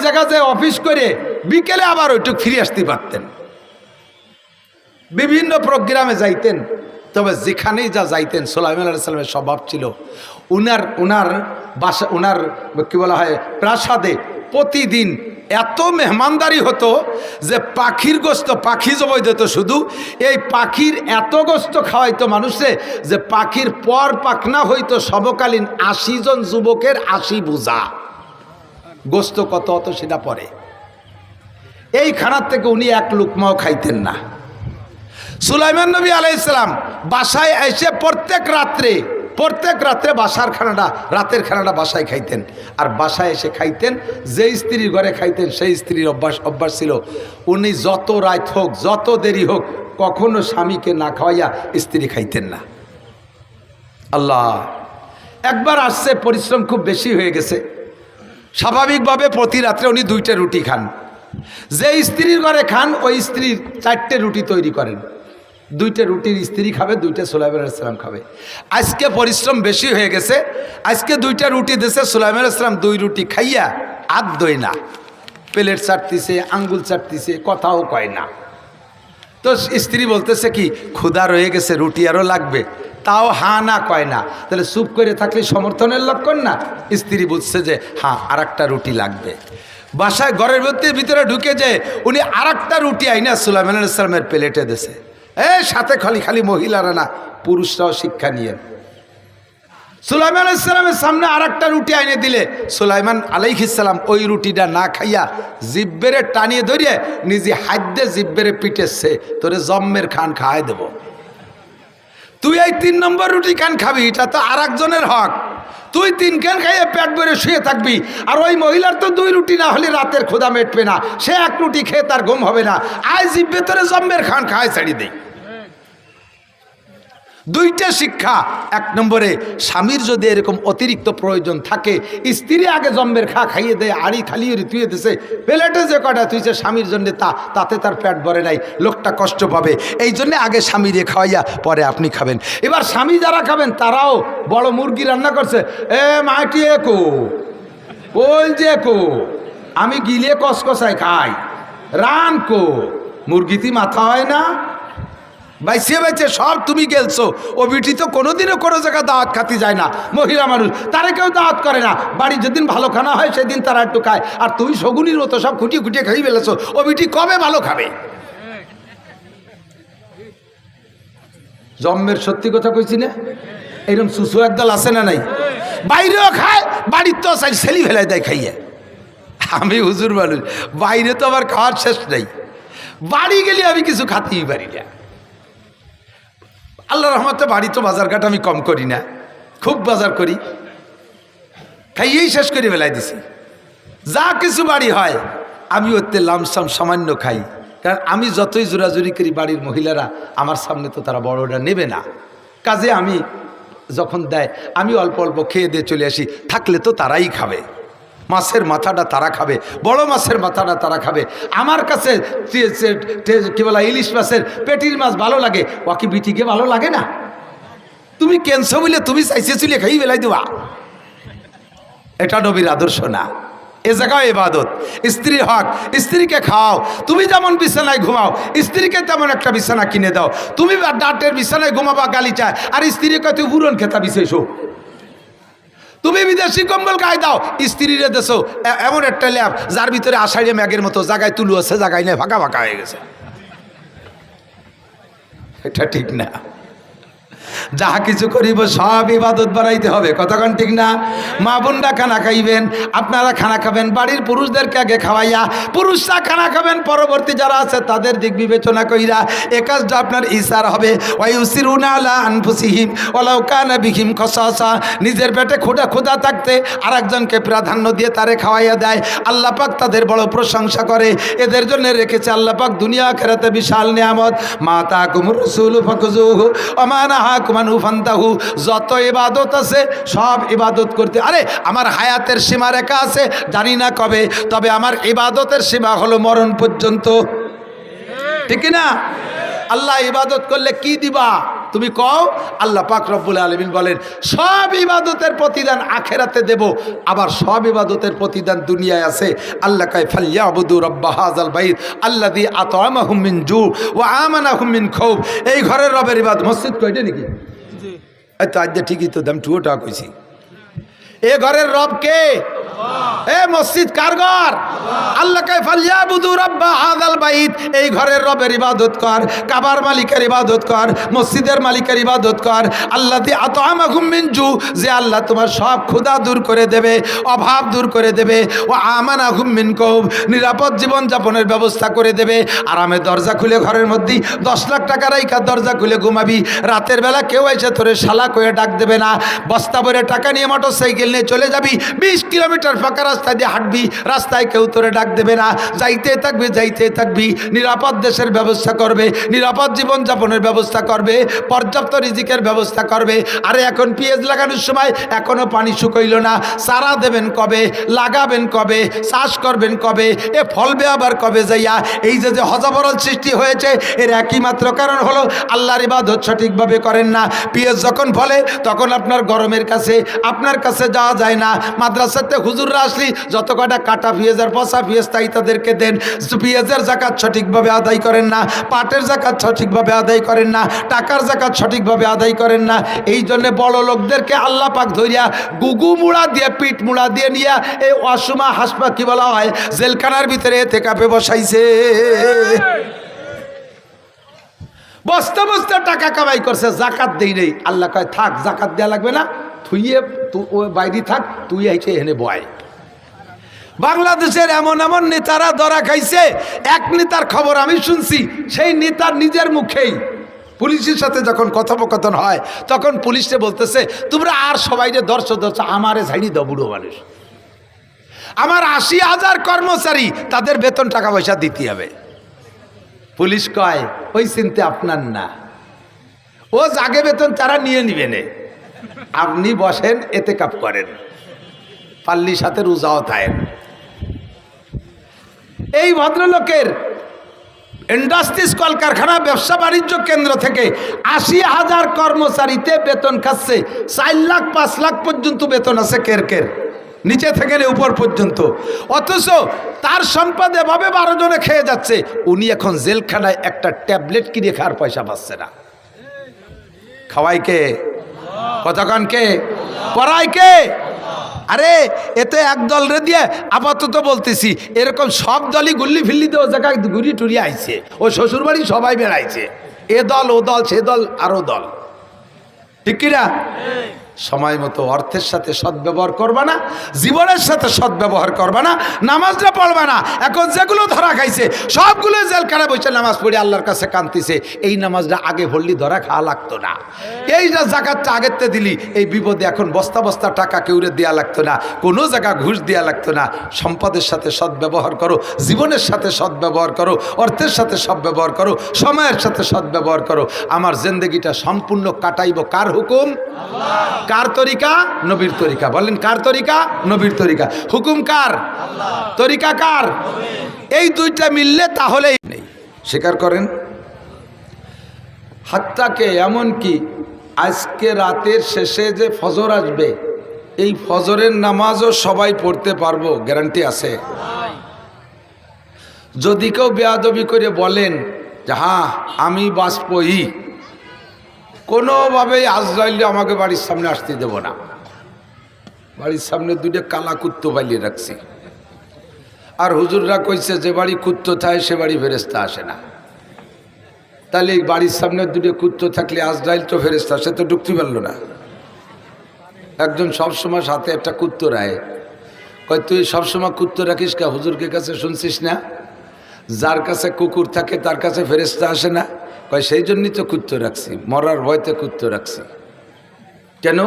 জায়গা যে অফিস করে বিকেলে আবার ওইটুক ফিরে আসতে পারতেন, বিভিন্ন প্রোগ্রামে যাইতেন। তবে যেখানেই যা যাইতেন সুলাইমান আলাইহিস সালামের স্বভাব ছিল উনার বাসা, উনার কি বলা হয় প্রাসাদে প্রতিদিন এত মেহমানদারি হতো যে পাখির গোস্ত, পাখি জবাই দিত শুধু, এই পাখির এত গোস্ত খাওয়াইতো মানুষে যে পাখির পর পাখনা হইতো সমকালীন ৮০ জন যুবকের ৮০ বোঝা গোস্ত। কত হতো সেটা পরে। এই খানার থেকে উনি এক লুকমাও খাইতেন না। সুলাইমান নবী আলাইহিস সালাম বাসায় এসে প্রত্যেক রাত্রে বাসার খানাটা, রাতের খানাটা বাসায় খাইতেন। আর বাসায় এসে খাইতেন, যে স্ত্রীর ঘরে খাইতেন সেই স্ত্রীর অভ্যাস ছিল উনি যত রাত হোক যত দেরি হোক কখনো স্বামীকে না খাওয়াইয়া স্ত্রী খাইতেন না। আল্লাহ, একবার আসছে, পরিশ্রম খুব বেশি হয়ে গেছে, স্বাভাবিকভাবে প্রতি রাত্রে উনি 2টা রুটি খান। যে স্ত্রীর ঘরে খান ওই স্ত্রীর 4টে রুটি তৈরি করেন, 2টা রুটির স্ত্রী খাবে, 2টা সুলাইমান আলাইহিস সালাম খাবে। আজকে পরিশ্রম বেশি হয়ে গেছে, আজকে 2টা রুটি দিয়েছে, সুলাইমান আলাইহিস সালাম 2 রুটি খাইয়া আর দই না, প্লেট চাটতিছে, আঙ্গুল চাটতিছে, কথাও কয় না। তো স্ত্রী বলতেছে কি ক্ষুধা রয়ে গেছে, রুটি আরও লাগবে, তাও হা না কয় না। তাহলে চুপ করে থাকলে সমর্থনের লক্ষণ না। স্ত্রী বুঝছে যে হ্যাঁ আর একটা রুটি লাগবে। বাসায় ঘরের ভিতরে ঢুকে যায় উনি আর একটা রুটি আইনা সুলাইমান আলাইহিস সালামের প্লেটে দিয়েছে। সাথে খালি মহিলারা না, পুরুষরাও শিক্ষা নিয়ে। সুলাইমান আলাইহিস সালামের সামনে আর একটা রুটি আইনে দিলে সুলাইমান আলাইহিস সালাম ওই রুটিটা না খাইয়া জিব্বেরে টানিয়ে ধরিয়ে নিজে হাত দিয়ে জিব্বেরে পিটেছে, তোরে জম্মের খান খাওয়াই দেব, তুই এই 3 নম্বর রুটি খান খাবি, এটা তো আর একজনের হক, তুই 3 খান খাইয়ে পেট ভরে শুয়ে থাকবি। আর ওই মহিলার তো 2 রুটি না হলে রাতের ক্ষুধা মেটবে না, সে 1 রুটি খেয়ে তার ঘুম হবে না, আয় জিব্বে তোরে জম্মের খান খাওয়াই ছাড়ি দেই। 2টা শিক্ষা। 1 নম্বরে স্বামীর যদি এরকম অতিরিক্ত প্রয়োজন থাকে, স্ত্রী আগে জম্মের খাইয়ে দেয়, আড়ি খালিয়ে তুই দিছে, প্লেটে যে কটা তুইছে স্বামীর জন্য তাতে তার পেট ভরে নাই, লোকটা কষ্ট পাবে, এই জন্যে আগে স্বামীরে খাওয়াইয়া পরে আপনি খাবেন। এবার স্বামী যারা খাবেন তারাও বড় মুরগি রান্না করছে, মাটিয়ে কো ওই যে কো আমি গিলে কসকসায় খাই, রান কো মুরগিতে মাথা হয় না, বাইছে সব তুমি গেলছো। ও বিটি তো কোনোদিনও কোনো জায়গায় দাওয়াত খাতি যায় না, মহিলা মানুষ, তারা কেউ দাওয়াত করে না, বাড়ি যেদিন ভালো খানা হয় সেদিন তারা একটু খায়, আর তুই শগুনির মতো সব খুঁটিয়ে খাই ফেলেছো, ও বিটি কবে ভালো খাবে? জম্মের সত্যি কথা কইছি না? এরকম সুসু একদল আছে না নাই? বাইরেও খায়, বাড়ির তো ছেলি ফেলায় দেয় খাইয়ে। আমি হুজুর মানুষ, বাইরে তো আবার খাওয়ার শেষ নেই, বাড়ি গেলে আমি কিছু খাতেই পারি না। আল্লাহ রহমতে বাড়ি তো বাজারঘাট আমি কম করি না, খুব বাজার করি, খাইয়েই শেষ করে বেলাই দিছি। যা কিছু বাড়ি হয় আমি ওতে লামসাম সামান্য খাই, কারণ আমি যতই জোরাজুরি করি বাড়ির মহিলারা আমার সামনে তো তারা বড়টা নেবে না, কাজে আমি যখন দেয় আমি অল্প অল্প খেয়ে দিয়ে চলে আসি, থাকলে তো তারাই খাবে, মাছের মাথাটা তারা খাবে, বড় মাছের মাথাটা তারা খাবে। আমার কাছে কি বলা ইলিশ মাছের পেটির মাছ ভালো লাগে, ওকে বিটিকে ভালো লাগে না, তুমি কেনছো বলে তুমি চাইছে চুলে খাই বেলাই দেওয়া, এটা নবীর আদর্শ না। এ জায়গায় ইবাদত, স্ত্রী হক, স্ত্রীকে খাও, তুমি যেমন বিছানায় ঘুমাও স্ত্রীকে তেমন একটা বিছানা কিনে দাও, তুমি ডাটের বিছানায় ঘুমাবা গালি চায়, আর স্ত্রীকে তুই উড়ন খেতা বিছেছো, তুমি বিদেশি কম্বল গায়ে দাও, স্ত্রীরে দেশো এমন একটা ল্যাব যার ভিতরে আষাঢ়ে ম্যাগের মতো, জায়গায় তুলু আছে জায়গায় নেই, ফাঁকা ফাঁকা হয়ে গেছে, এটা ঠিক না। যাহা কিছু করিব সব ইবাদত বানাইতে হবে, কতক্ষণ ঠিক না? মা বোনরা খানা খাইবেন, আপনারা খানা খাবেন, বাড়ির পুরুষদেরকে আগে খাওয়াইয়া, পুরুষরা খানা খাবেন, পরবর্তী যারা আছে তাদের দিক বিবেচনা কইরা এ কাজটা আপনার ইশারা হবে। ওয়ায়ুসিরুনা আলা আনফুসিহিম ওয়ালাউ কানা বিহিম খাসাসা, নিজের পেটে ক্ষুধা থাকতে আরেকজনকে প্রাধান্য দিয়ে তারে খাওয়াইয়া দেয়, আল্লাহ পাক তাদের বড় প্রশংসা করে, এদের জন্য রেখেছে আল্লাহ পাক দুনিয়া আখিরাতে বিশাল নিয়ামত। মা তাকুমুর রাসূলু ফাকুযুহু ওয়া মা নাহাকুম আনহু ফান্তাহু, যত ইবাদত আছে সব ইবাদত করতে। আরে আমার হায়াতের সীমা রেখা আছে জানি না কবে, তবে আমার ইবাদতের সীমা হলো মরণ পর্যন্ত, ঠিক না? আল্লাহ ইবাদত করলে কি দিবা? তুমি কও। আল্লাহ পাক রব্বুল আলামিন বলেন সব ইবাদতের প্রতিদান আখেরাতে দেব, আবার সব ইবাদতের প্রতিদান দুনিয়ায় আছে। আল্লাহ কয় ফালইয়াবুদু রাব্বা হাযাল বাইত আল্লাযী আত'আমাহুম মিন জু ওয়া আমানাহুম মিন খাউফ। এই ঘরের রবের ইবাদত। মসজিদ কয়টা নাকি? জি। এই তো আজ ঠিকই তো দাম টুটা কইছি। এ ঘরের রব কে? এ মসজিদ কার ঘর? আল্লাহ কয় ফালইয়াবুদু রাব্বা হাযাল বাইত। এই ঘরের রবের ইবাদত কর, কাবার মালিকের ইবাদত কর, মসজিদের মালিকের ইবাদত কর। আল্লাযী আত'আমাহুম মিন জু, যে আল্লাহ তোমার সব ক্ষুধা দূর করে দেবে, অভাব দূর করে দেবে। ও আমানাহুম মিন খাউফ, নিরাপদ জীবন যাপনের ব্যবস্থা করে দেবে। আরামে দরজা খুলে ঘরের মধ্যে 10 লাখ টাকা রাইখা দরজা খুলে ঘুমাবি। রাতের বেলা কেউ এসে তোরে শালা করে ডাক দেবে না। বস্তা ভরে টাকা নিয়ে মোটরসাইকেল নিয়ে চলে যাবি, 20 কিলোমিটার ফাঁকা রাস্তা দিয়ে হাঁটবি, রাস্তায় কেউ তোরে ডাক দেবে না। যাইতে থাকবি। নিরাপদ দেশের ব্যবস্থা করবে, নিরাপদ জীবন যাপনের ব্যবস্থা করবে, পর্যাপ্ত রিজিকের ব্যবস্থা করবে। আরে এখন পেঁয়াজ লাগানোর সময় এখনো পানি শুকাইল না, চারা দেবেন কবে, লাগাবেন কবে, চাষ করবেন কবে, এ ফলবে আবার কবে যাইয়া। এই যে হযবরল সৃষ্টি হয়েছে, এর একই মাত্র কারণ হলো আল্লাহর ইবাদত সঠিকভাবে করেন না। পেঁয়াজ যখন ফলে তখন আপনার গরমের কাছে আপনার কাছে যাওয়া যায় না। মাদ্রাসাতে হুজুররা আসলি যত কটা কাটা পেঁয়াজ আর পচা পেঁয়াজ তাই তাদেরকে দেন। পেঁয়াজের যাকাত সঠিকভাবে আদায় করেন না, পাটের যাকাত সঠিকভাবে আদায় করেন না, টাকার যাকাত সঠিকভাবে আদায় করেন না। এই জন্য বড় লোকদেরকে আল্লাহ পাক ধরিয়া গুগু মুড়া দিয়ে, পিঠ মুড়া দিয়ে নিয়ে এই অসমা হাসপা কি বলা হয়, জেলখানার ভিতরে এতেকাফে বসাইছে। বস্তা বস্তা টাকা কামাই করছে, জাকাত দেই নেই। আল্লাহ কয় থাক, জাকাত দেওয়া লাগবে না, থুইয়ে তুই বাইরে থাক, তুই আইছে এনে বয়। বাংলাদেশের এমন এমন নেতারা ধরা খাইছে। এক নেতার খবর আমি শুনছি, সেই নেতার নিজের মুখেই পুলিশের সাথে যখন কথোপকথন হয় তখন পুলিশে বলতেছে তোমরা আর সবাই যে ধরছো আমারে ঝাড়ি দাও, বুড়ো মানুষ। আমার 80,000 কর্মচারী, তাদের বেতন টাকা পয়সা দিতে হবে। পুলিশ কয় ওই চিন্তা আপনার না, ও জাগে বেতন তারা নিয়ে নিবেন, আপনি বসেন এতেকাফ করেন, পাল্লির সাথে রোজাও থাকেন। এই ভদ্রলোকের ইন্ডাস্ট্রিজ, কলকারখানা, ব্যবসা বাণিজ্য কেন্দ্র থেকে 80,000 কর্মচারীতে বেতন খাচ্ছে। 4 লাখ 5 লাখ পর্যন্ত বেতন আছে কের নিচে থেকে উপর পর্যন্ত। অথচ তার সম্পদ এভাবে 12 জনে খেয়ে যাচ্ছে। উনি এখন জেলখানায় একটা ট্যাবলেট কিনে খাওয়ার পয়সা পাচ্ছে না। খাওয়াই কে? কতক্ষণ কে? পড়াই কে? আরে এতে এক দল রে দিয়ে আপাতত বলতেছি, এরকম সব দলই গুল্লি ফিল্লি দিয়ে ও জায়গায় ঘুরি টুরি আইছে। ও শ্বশুরবাড়ি সবাই বেড়াইছে, এ দল ও দল সে দল আরো দল, ঠিক কিনা? সময় মতো অর্থের সাথে সদ্ব্যবহার করবা না, জীবনের সাথে সদ্ব্যবহার করবা না, নামাজটা পড়বা না। এখন যেগুলো ধরা খাইছে সবগুলো জেলখানায় বসে নামাজ পড়ে আল্লাহর কাছে কাঁদতেছে। এই নামাজটা আগে ভরলি ধরা খাওয়া লাগতো না, এই যে জাকাতটা আগেতে দিলি, এই বিপদে এখন বস্তা বস্তা টাকা কেউরে দেওয়া লাগতো না, কোনো জায়গা ঘুষ দেওয়া লাগতো না। সম্পদের সাথে সদ্ব্যবহার করো, জীবনের সাথে সদ্ব্যবহার করো, অর্থের সাথে সদ্ব্যবহার করো, সময়ের সাথে সদ্ব্যবহার করো। আমার জিন্দেগিটা সম্পূর্ণ কাটাইব কার হুকুম? কার তরিকা? নবীর তরিকা। বলেন কার তরিকা? নবীর তরিকা। হুকুম কার? তরিকা কার? এই দুইটা মিললে তাহলেই নেই। স্বীকার করেন? হাত্তাকে এমনকি আজকে রাতের শেষে যে ফজর আসবে, এই ফজরের নামাজও সবাই পড়তে পারবো, গ্যারান্টি আছে? যদি কেউ বেয়াদবি করে বলেন যে হ্যাঁ আমি বাঁচবই, কোনোভাবেই আজরাইলে আমাকে বাড়ির সামনে আসতে দেব না। বাড়ির সামনে দুটো কালা কুত্তো পালিয়ে রাখছি, আর হুজুররা কইছে যে বাড়ি কুত্তো থাকে সে বাড়ি ফেরেস্তা আসে না। তাহলে এই বাড়ির সামনে দুটো কুত্তো থাকলে আজরাইল তো ফেরেস্তা, সে তো ঢুকতে পারলো না। একজন সবসময় সাথে একটা কুত্তো রায়, কয় তুই সবসময় কুত্তো রাখিস কা? হুজুরকে কাছে শুনছিস না যার কাছে কুকুর থাকে তার কাছে ফেরেস্তা আসে না? কয় সেই জন্যই তো কুত্তো রাখছি, মরার ভয়তে কুত্তো রাখছি। কেন?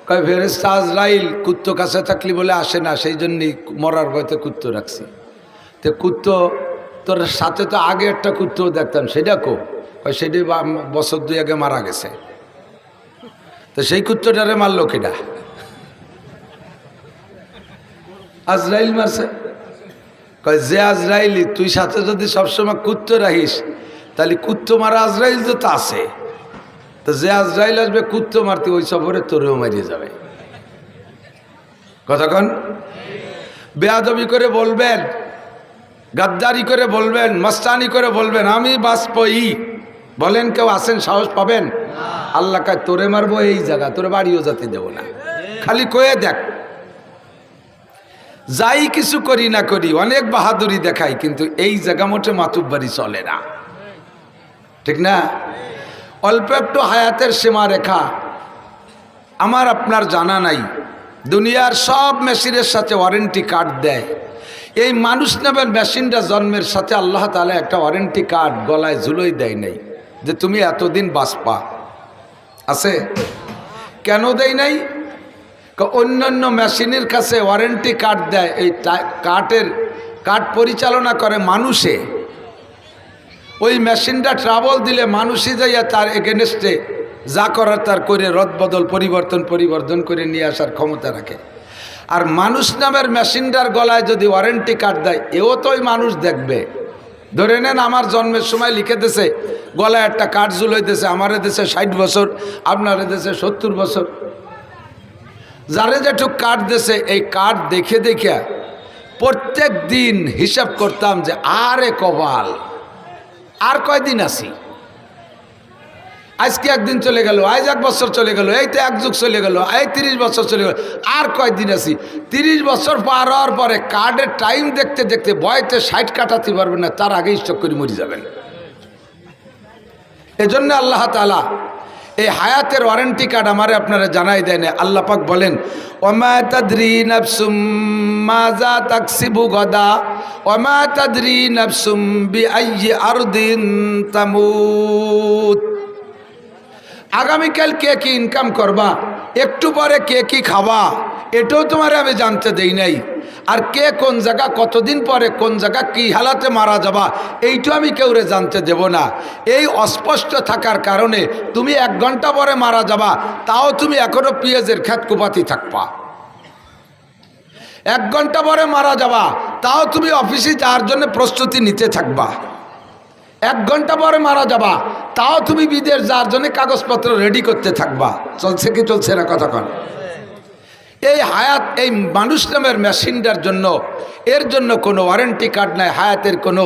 কয় ফেরেস্তা আজরাইল কুত্তো কাছে থাকলি বলে আসে না, সেই জন্যই মরার ভয়তে কুত্তো রাখছি। তো কুত্তো তোর সাথে তো আগে একটা কুত্তো দেখতাম, সেটা কো? কয় সেটাই বছর 2 আগে মারা গেছে। তো সেই কুত্তটারে মারলো কেডা? আজরাইল মারছে। কয় যে আজরাইলি, তুই সাথে যদি সবসময় কুত্তো রাখিস তাহলে কুত্তো মারা আজরাইল তো আছে। তো যে আজরাইল আসবে কুত্তো মারতে ওই সফরে তোরেও মারিয়ে যাবে। কতক্ষণ বেয়াদবি করে বলবেন, গাদ্দারি করে বলবেন, মস্তানি করে বলবেন আমি বাঁচবই, বলেন কেউ আসেন সাহস পাবেন? আল্লাহ কায় তোরে মারবো এই জায়গা, তোরে বাড়িও যেতে দেবো না। খালি কয়ে দেখ, যাই কিছু করি না করি অনেক বাহাদুরি দেখাই, কিন্তু এই জায়গা মোটে মাতুব্বারি চলে না, ঠিক না? অল্প একটু হায়াতের সীমা রেখা আমার আপনার জানা নাই। দুনিয়ার সব মেশিনের সাথে ওয়ারেন্টি কার্ড দেয়, এই মানুষ নামের মেশিনটা জন্মের সাথে আল্লাহ তাআলা একটা ওয়ারেন্টি কার্ড গলায় ঝুলোই দেয় নাই যে তুমি এতদিন বাঁচবা। আছে? কেন দেয় নাই? অন্যান্য মেশিনের কাছে ওয়ারেন্টি কার্ড দেয়, এই কার্ড পরিচালনা করে মানুষে। ওই মেশিনটা ট্রাবল দিলে মানুষই যাইয়া তার এগেনস্টে যা করার তার করে রদবদল পরিবর্তন করে নিয়ে আসার ক্ষমতা রাখে। আর মানুষ নামের মেশিনটার গলায় যদি ওয়ারেন্টি কার্ড দেয়, এও তো ওই মানুষ দেখবে। ধরে নেন আমার জন্মের সময় লিখে দিয়েছে, গলায় একটা কার্ড ঝুলাইতেছে, আমার দেশে 60 বছর, আপনার দেশে 70 বছর। যারে যেটুক কার্ড দিয়েছে, এই কার্ড দেখে দেখে প্রত্যেক দিন হিসাব করতাম যে আরে কপাল, আর কয়দিন আছি? আজকে একদিন চলে গেল, আজ 1 বছর চলে গেল, এই তো 1 যুগ চলে গেল, এই 30 বছর চলে গেল, আর কয়দিন আছি? 30 বছর পার হওয়ার পরে কার্ডের টাইম দেখতে দেখতে বয়তে 60 কাটাতে পারবেন না, তার আগেই স্টক করে মরে যাবেন। এজন্য আল্লাহ তাআলা এই হায়াতের ওয়ারেন্টি কার্ড আমারে আপনারা জানাই দেন। আল্লাহ পাক বলেন, ওমা তাদরি নাফসুম মাযা তাকসিবু গাদা ওমা তাদরি নাফসুম বিআইয়ি আরদিন তামুত। আগামীকাল কে কি ইনকাম করবা, একটু পরে কে কি খাবা, এটাও তোমার আমি জানতে দেই নাই। আর কে কোন জায়গা কতদিন পরে কোন জায়গা কি হালাতে মারা যাবা, এইটা আমি কেউরে জানতে দেব না। এই অস্পষ্ট থাকার কারণে তুমি 1 ঘন্টা পরে মারা যাবা, তাও তুমি এখনো পেঁয়াজের ক্ষেত কুপাতি থাকবা। 1 ঘন্টা পরে মারা যাবা, তাও তুমি অফিসে যাওয়ার জন্য প্রস্তুতি নিতে থাকবা। 1 ঘন্টা পরে মারা যাবা, তাও তুমি বিদেশ যাওয়ার জন্য কাগজপত্র রেডি করতে থাকবা। চলছে কি চলছে না কথা কন? এই হায়াত, এই মানুষ নামের মেশিনটার জন্য, এর জন্য কোনো ওয়ারেন্টি কার্ড নাই, হায়াতের কোনো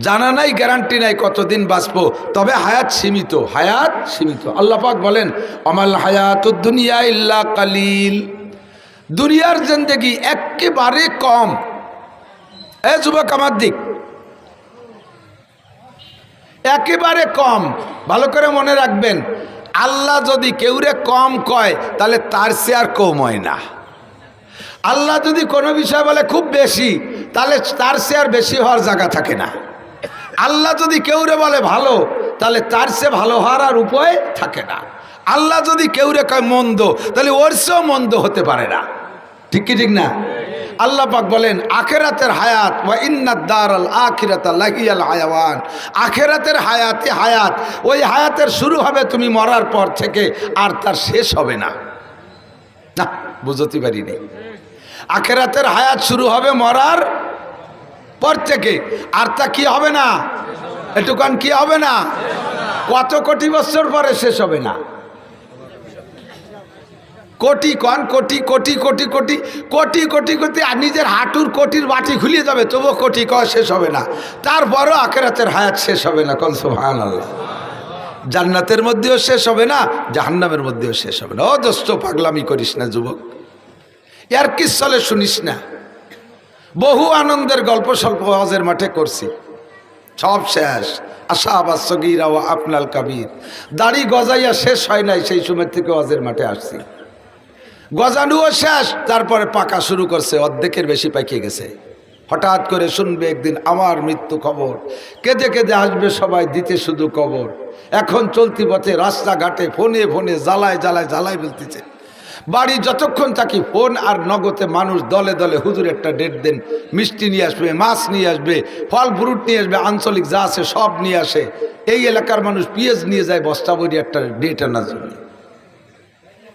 জানা নাই, গ্যারান্টি নাই কতদিন বাঁচবো। তবে হায়াত সীমিত, হায়াত সীমিত। আল্লাহ পাক বলেন, আমাল হায়াতুদ দুনিয়া ইল্লা কালিল। দুনিয়ার জিন্দেগি একেবারে কম। এ যুবক আমার দিক, একেবারে কম। ভালো করে মনে রাখবেন, আল্লাহ যদি কেউরে কম কয় তাহলে তার চেয়ে আর কম হয় না। আল্লাহ যদি কোনো বিষয় বলে খুব বেশি, তাহলে তার চেয়ে আর বেশি হওয়ার জায়গা থাকে না। আল্লাহ যদি কেউরে বলে ভালো, তাহলে তার চেয়ে ভালো হওয়ার আর উপায় থাকে না। আল্লাহ যদি কেউরে কয় মন্দ, তাহলে ওর চেয়েও মন্দ হতে পারে না। ঠিক কি ঠিক না? আল্লাহ পাক বলেন, আখিরাতের হায়াত ওয়া ইন্নাদ দারাল আখিরাতা লাহিয়াল হায়াওয়ান। আখিরাতের হায়াতে হায়াত, ওই হায়াতের শুরু হবে তুমি মরার পর থেকে, আর তার শেষ হবে না। না, বুঝতে পারিনি। আখিরাতের হায়াত শুরু হবে মরার পর থেকে, আর তা কি হবে না? এটুকান কি হবে না? কত কোটি বছর পরে শেষ হবে না? কোটি কন, কোটি কোটি কোটি কোটি কোটি কোটি কোটি, আর নিজের হাঁটুর কোটির বাটি খুলিয়ে যাবে, তবুও কোটি শেষ হবে না। তারপরও আখিরাতের হায়াত শেষ হবে না। কোন সুবহানাল্লাহ। জান্নাতের মধ্যেও শেষ হবে না, জাহান্নামের মধ্যেও শেষ হবে না। ও দোস্ত, পাগলামি করিস না যুবক, এর কি চলে শুনিস না। বহু আনন্দের গল্প স্বল্প ওয়াজের মাঠে করছি, সব শেষ। আশাবাস সগীরা ও আপনাল কাবির, দাড়ি গজাইয়া শেষ হয় নাই, সেই সময় থেকে ওয়াজের মাঠে আসছি। গজানুও শেষ, তারপরে পাকা শুরু করছে, অর্ধেকের বেশি পাকিয়ে গেছে। হঠাৎ করে শুনবে একদিন আমার মৃত্যু খবর, কেঁদে কেঁদে আসবে সবাই, দিতে শুধু কবর। এখন চলতি পথে রাস্তাঘাটে ফোনে ফোনে জ্বালায় জ্বালায় জ্বালায় বলতেছে। বাড়ি যতক্ষণ থাকি ফোন আর নগদে মানুষ দলে দলে, হুজুর একটা ডেট দেন, মিষ্টি নিয়ে আসবে, মাছ নিয়ে আসবে, ফল ফ্রুট নিয়ে আসবে, আঞ্চলিক যা আছে সব নিয়ে আসে। এই এলাকার মানুষ পেঁয়াজ নিয়ে যায় বস্তা ভরি একটা ডেট আনার জন্য।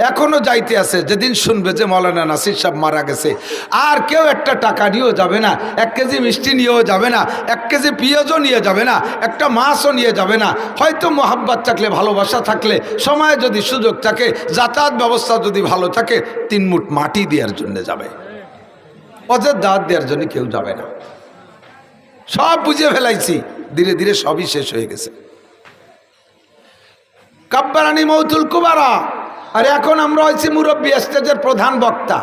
এখনো যাইতে আছে। যেদিন শুনবে যে মৌলানা নাসির সাহেব মারা গেছে, আর কেউ একটা টাকা নিয়েও যাবে না, 1 কেজি মিষ্টি নিয়েও যাবে না, 1 কেজি পেঁয়াজও নিয়ে যাবে না, একটা মাছও নিয়ে যাবে না। হয়তো মোহাব্বত থাকলে, ভালোবাসা থাকলে, সময় যদি সুযোগ থাকে, যাতায়াত ব্যবস্থা যদি ভালো থাকে, 3 মুঠ মাটি দেওয়ার জন্য যাবে। অযথা দাওয়াত দেওয়ার জন্য কেউ যাবে না। সব বুঝে ফেলাইছি, ধীরে ধীরে সবই শেষ হয়ে গেছে। কাব্বারানি মৌতুল কুবারা। আর এখন আমরা হয়েছি মুরব্বী, স্টেজের প্রধান বক্তা।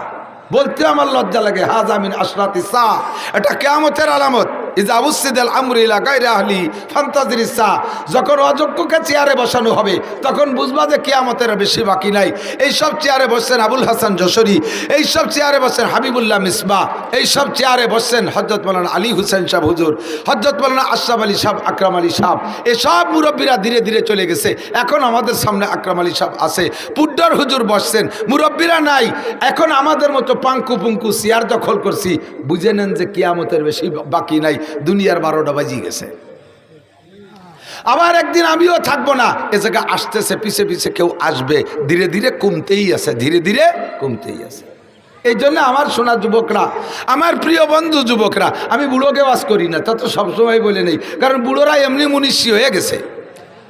বলতে আমার লজ্জা লাগে। হাযা মিন আশরাতিস সাআ, এটা কিয়ামতের আলামত। ইযা উসিদাল আমরু ইলা গায়রি আহলি ফান্তাজিরিস সাআ, যখন অযোগ্যকে চেয়ারে বসানো হবে তখন বুঝবা যে কিয়ামতের বেশি বাকি নাই। এই সব চেয়ারে বসছেন আবুল হাসান যশোরী, এই সব চেয়ারে বসছেন হাবিবুল্লাহ মিসবাহ, এই সব চেয়ারে বসছেন হযরত মাওলানা আলী হুসেন সাহেব হুজুর, হযরত মাওলানা আশরাফ আলী সাহেব, আকরাম আলী সাহেব। এসব মুরব্বীরা ধীরে ধীরে চলে গেছে। এখন আমাদের সামনে আকরাম আলী সাহেব আছে, পুড্ডর হুজুর বসছেন, মুরব্বীরা নাই। এখন আমাদের মতো পাঙ্কু পুঙ্কু চেয়ার দখল করছি। বুঝে নেন যে কিয়ামতের বেশি বাকি নাই, দুনিয়ার 12টা বাজিয়ে গেছে। আবার একদিন আমিও থাকবো না। এ জায়গা আসতেছে, পিছে পিছে কেউ আসবে, ধীরে ধীরে কমতেই আছে, ধীরে ধীরে কমতেই আছে। এই জন্য আমার সোনা যুবকরা, আমার প্রিয় বন্ধু যুবকরা, আমি বুড়োকে বাস করি না, তা তো সবসময় বলে নেই, কারণ বুড়োরা এমনি মুনিষী হয়ে গেছে।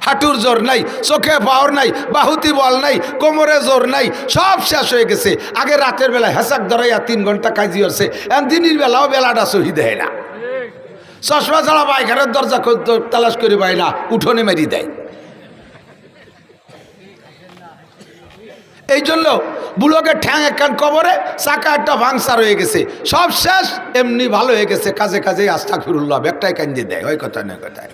হাঁটুর জোর নাই, চোখে পাওয়ার নাই, বাহুতি বল নাই, কোমরে জোর নাই, সব শেষ হয়ে গেছে। আগে রাতের বেলায় হেসাক ধরাইয়া 3 ঘন্টা কাজি হচ্ছে, এখন দিনের বেলাও বেলাটা সহি দেয় না। চশমা ছাড়া পায়খানার দরজা তালাশ করে পায় না, উঠোনে মেরি দেয়। এই জন্য বুড়োকে ঠ্যাং একখান কবরে, চাকা একটা ভাঙসার হয়ে গেছে, সব শেষ। এমনি ভালো হয়ে গেছে, কাজে কাজে আস্তাগফিরুল্লাহ একটাই কান্দি দেয়, হয় কথা নয় কথায়।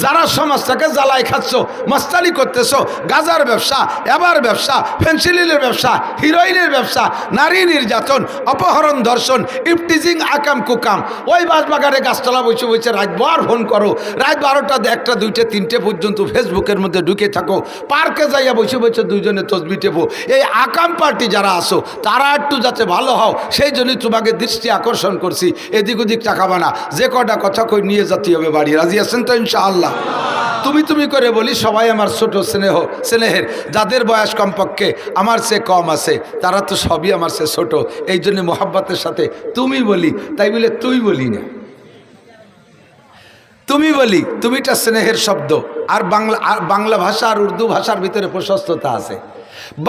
যারা সমাজটাকে জ্বালাই খাচ্ছ, মাস্তানি করতেছো, গাজার ব্যবসা, এবার ব্যবসা, ফেন্সিলিনের ব্যবসা, হিরোইনের ব্যবসা, নারী নির্যাতন, অপহরণ, ধর্ষণ, ইফটিজিং, আকাম কুকাম, ওই বাসবাগানে গাছতলা বসে বসে রাতবার ফোন করো, রাত 12টা, 1টা, 2টে, 3টে পর্যন্ত ফেসবুকের মধ্যে ঢুকে থাকো, পার্কে যাইয়া বসে বসে 2জনে তসবি টেপো। এই আকাম পার্টি যারা আসো, তারা একটু যাতে ভালো হও, সেই জন্যই তোমাকে দৃষ্টি আকর্ষণ করছি। এদিক ওদিক টাকাবা না, যে কটা কথা কই নিয়ে যেতে হবে বাড়ি। রাজি আছেন তো ইনশাআল্লাহ? তুমি করে বলি, সবাই আমার ছোট স্নেহের, যাদের বয়স কমপক্ষে আমার চেয়ে কম আছে, তারা তো সবই আমার চেয়ে ছোট। এই জন্য মোহাব্বতের সাথে তুমি বলি, তাই বলে তুই বলি না, তুমি বলি। তুমিটা স্নেহের শব্দ। আর বাংলা ভাষা আর উর্দু ভাষার ভিতরে প্রশস্ততা আছে।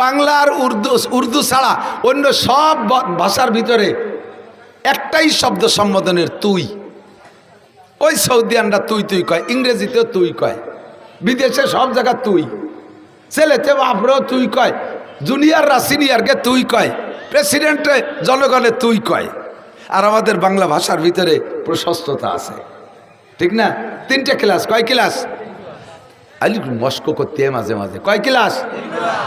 বাংলা আর উর্দু ছাড়া অন্য সব ভাষার ভিতরে একটাই শব্দ সম্বোধনের, তুই। ওই সৌদিয়ানরা তুই তুই কয়, ইংরেজিতেও তুই কয়, বিদেশে সব জায়গা তুই, ছেলেতে বাপরেও তুই কয়, জুনিয়ররা সিনিয়রকে তুই কয়, প্রেসিডেন্টে জনগণে তুই কয়। আর আমাদের বাংলা ভাষার ভিতরে প্রশস্ততা আছে, ঠিক না? 3টে ক্লাস। কয় ক্লাস? আলি মস্ক করতে মাঝে মাঝে। কয় ক্লাস?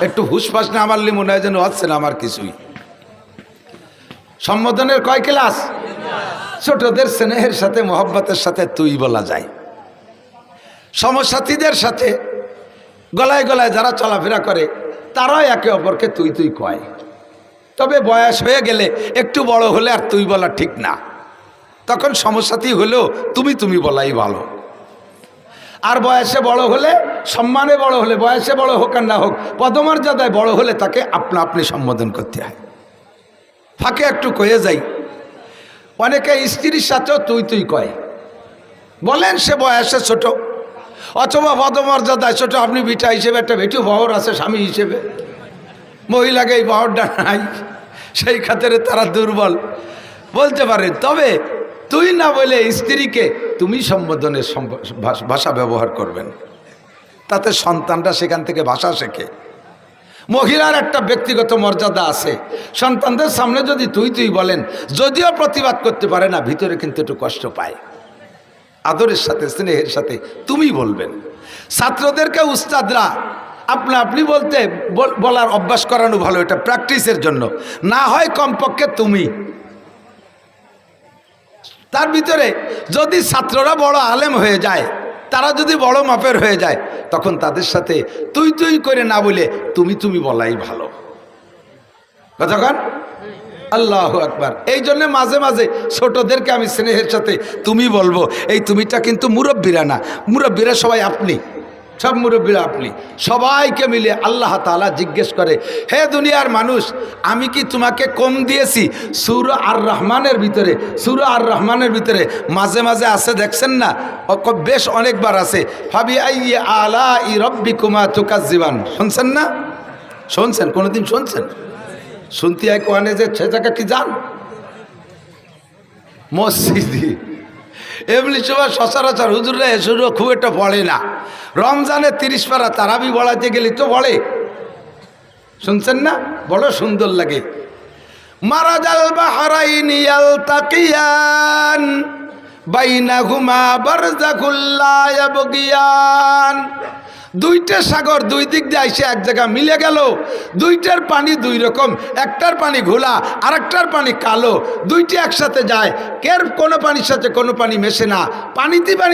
একটু হুসফাস না মারলে মনে হয় যেন হচ্ছে না আমার কিছুই। সম্বোধনের কয় ক্লাস? ছোটদের স্নেহের সাথে, মোহাব্বতের সাথে তুই বলা যায়। সমসাথীদের সাথে গলায় গলায় যারা চলাফেরা করে, তারাও একে অপরকে তুই তুই কয়। তবে বয়স হয়ে গেলে, একটু বড় হলে আর তুই বলা ঠিক না, তখন সমসাথী হলেও তুমি তুমি বলাই ভালো। আর বয়সে বড় হলে, সম্মানে বড় হলে, বয়সে বড় হোক আর না হোক, পদমর্যাদায় বড় হলে তাকে আপনা আপনি সম্বোধন করতে হয়। ফাঁকে একটু কয়ে যাই, অনেকে স্ত্রীর সাথেও তুই তুই কয়, বলেন সে বয়সে ছোট অথবা পদমর্যাদায় ছোট। আপনি বিটা হিসেবে একটা বেটু বহর আছে, স্বামী হিসেবে মহিলাকে এই বহরটা নাই, সেই খাতিরে তারা দুর্বল বলতে পারেন। তবে তুই না বলে স্ত্রীকে তুমি সম্বোধনের ভাষা ব্যবহার করবেন, তাতে সন্তানরা সেখান থেকে ভাষা শেখে। মহিলার একটা ব্যক্তিগত মর্যাদা আছে, সন্তানদের সামনে যদি তুই তুই বলেন, যদিও প্রতিবাদ করতে পারে না, ভিতরে কিন্তু একটু কষ্ট পায়। আদরের সাথে, স্নেহের সাথে তুমি বলবেন। ছাত্রদেরকে উস্তাদরা আপনা আপনি বলতে বলার অভ্যাস করানো ভালো, এটা প্র্যাকটিসের জন্য। না হয় কমপক্ষে তুমি। তার ভিতরে যদি ছাত্ররা বড় আলেম হয়ে যায়, তারা যদি বড় মাপের হয়ে যায়, তখন তাদের সাথে তুই তুই করে না বলে তুমি তুমি বলাই ভালো। কতক্ষণ? আল্লাহু আকবার। এই জন্য মাঝে মাঝে ছোটদেরকে আমি স্নেহের সাথে তুমি বলবো। এই তুমিটা কিন্তু মুরব্বীরা না, মুরব্বীরা সবাই আপনি, সব মুরব্বীরা আপনি সবাইকে মিলে আল্লাহ তাআলা জিজ্ঞেস করে, হে দুনিয়ার মানুষ, আমি কি তোমাকে কম দিয়েছি? সূরা আর রহমানের ভিতরে মাঝে মাঝে আছে, দেখছেন না? বেশ অনেকবার আছে, ফাবি আইয়ি আলাই রাব্বিকুমা তুকাজ্জিবান। শুনছেন না? শুনছেন? কোনোদিন শুনছেন? শুনতে হয় কোয়ানে যে সে জায়গা কি জান মসজিদি এমনি সময় সচরাচর হুজুররা এসুরও খুব একটা পড়ে না। রমজানে 30 পারা তারাবি পড়াতে গেলে তো বলে, শুনছেন না? বড় সুন্দর লাগে। মারাজাল বাহরাইনি ইয়ালতাকিয়ান বাইনাহুমা বারযাখুল লা ইয়াবগিয়ান। দুইটা সাগর দুই দিক দিয়ে এসে এক জায়গা মিলে গেল। দুইটার পানি দুই রকম, একটার পানি ঘোলা আর একটার পানি কালো। দুইটি একসাথে যায়, কোনো পানির সাথে কোনো পানি মেশে না। পানিতে পানি